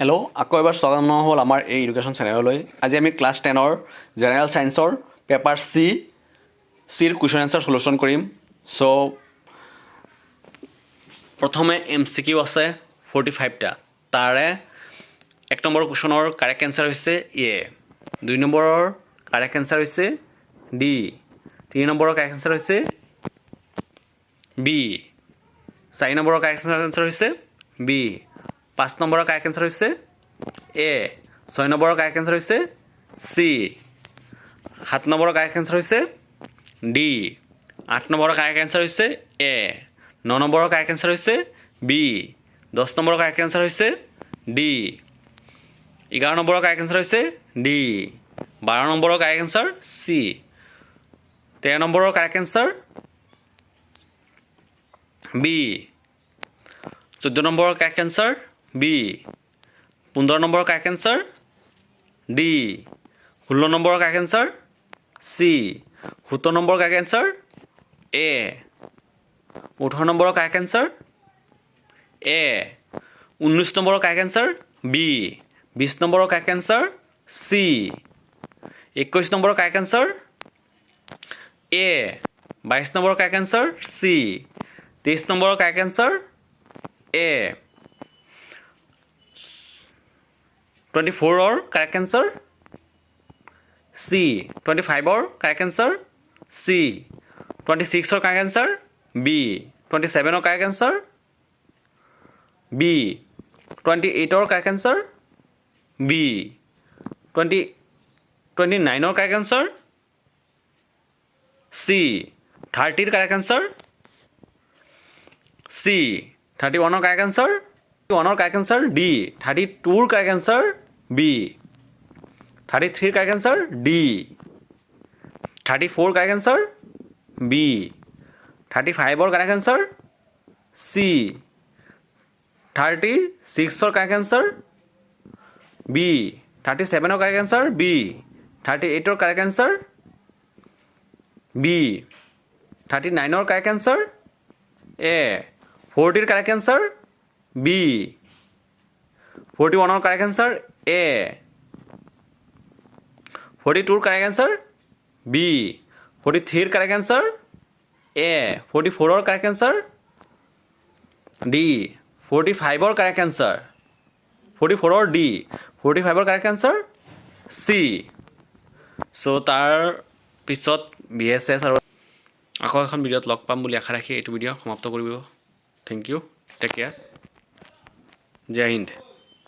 Hello' আকৌ এবাৰ স্বাগতম হ'ল আমাৰ এই এডুকেশ্যন চেনেললৈ। আজি আমি ক্লাছ 10ৰ জেনেৰেল ছায়েন্সৰ পেপাৰ চিৰ কুৱেশ্যন এনচাৰ সলিউশ্যন কৰিম। চ' প্ৰথমে MCQ আছে 45টা। তাৰে 1 নম্বৰ কুৱেশ্যনৰ কাৰেক্ট এনচাৰ হৈছে এ, 2 নম্বৰৰ কাৰেক্ট এনচাৰ হৈছে ডি, 3 নম্বৰৰ কাৰেক্ট এনচাৰ হৈছে বি, 4 নম্বৰৰ কাৰেক্ট এনচাৰ হৈছে বি, 5 নম্বৰৰ কাৰেক্ট এনচাৰ হৈছে এ, 6 নম্বৰৰ কাৰেক্ট এনচাৰ হৈছে চি, 7 নম্বৰৰ কাৰেক্ট এনচাৰ হৈছে ডি, 8 নম্বৰৰ কাৰেক্ট এনচাৰ হৈছে এ, 9 নম্বৰৰ কাৰেক্ট এনচাৰ হৈছে বি, 10 নম্বৰৰ কাৰেক্ট এনচাৰ হৈছে ডি, 11 নম্বৰৰ কাৰেক্ট এনচাৰ হৈছে ডি, 12 নম্বৰৰ কাৰেক্ট এনচাৰ চি, 13 নম্বৰৰ কাৰেক্ট এনচাৰ বি, 14 নম্বৰৰ কাৰেক্ট এনচাৰ বি, 15 নম্বৰৰ কাৰেক্ট এনচাৰ ডি, 16 নম্বৰৰ কাৰেক্ট এনচাৰ চি, 17 নম্বৰৰ কাৰেক্ট এনচাৰ এ, 18 নম্বৰৰ কাৰেক্ট এনচাৰ এ, 19 নম্বৰৰ কাৰেক্ট এনচাৰ বি, 20 নম্বৰৰ কাৰেক্ট এনচাৰ চি, 21 নম্বৰৰ কাৰেক্ট এনচাৰ এ, 22 নম্বৰৰ কাৰেক্ট এনচাৰ চি, 23 নম্বৰৰ কাৰেক্ট এনচাৰ এ, 24ৰ কাৰেক্ট এনচাৰ চি, 25ৰ কাৰেক্ট এনচাৰ চি, 26ৰ কাৰেক্ট এনচাৰ বি, 27ৰ কাৰেক্ট এনচাৰ বি, 28ৰ কাৰেক্ট এনচাৰ বি, 29ৰ কাৰেক্ট এনচাৰ চি, 30ৰ কাৰেক্ট এনচাৰ চি, 31ৰ কাৰেক্ট এনচাৰ 1ৰ কাৰেক্ট এনচাৰ ডি, 32ৰ কাৰেক্ট এনচাৰ বি, 33ৰ কাৰেক্ট এনচাৰ ডি, 34ৰ কাৰেক্ট এনচাৰ বি, 35ৰ কাৰেক্ট এনচাৰ চি, 36ৰ কাৰেক্ট এনচাৰ বি, 37ৰ কাৰেক্ট এনচাৰ বি, 38ৰ correct answer B, 39ৰ correct answer A, 40ৰ কাৰেক্ট এনচাৰ বি, 41ৰ কাৰেক্ট এনচাৰ এ, 42ৰ কাৰেক্ট এনচাৰ বি, 43ৰ কাৰেক্ট এনচাৰ এ, 44ৰ কাৰেক্ট এনচাৰ ডি, 45ৰ কাৰেক্ট এনচাৰ 44ৰ ডি, 45ৰ কাৰেক্ট এনচাৰ চি। চ' তাৰ পিছত BSS আৰু আকৌ এখন ভিডিঅ'ত লগ পাম বুলি আশা ৰাখি এইটো ভিডিঅ' সমাপ্ত কৰিব। থেংক ইউ, টেক কেয়াৰ, জয় হিন্দ।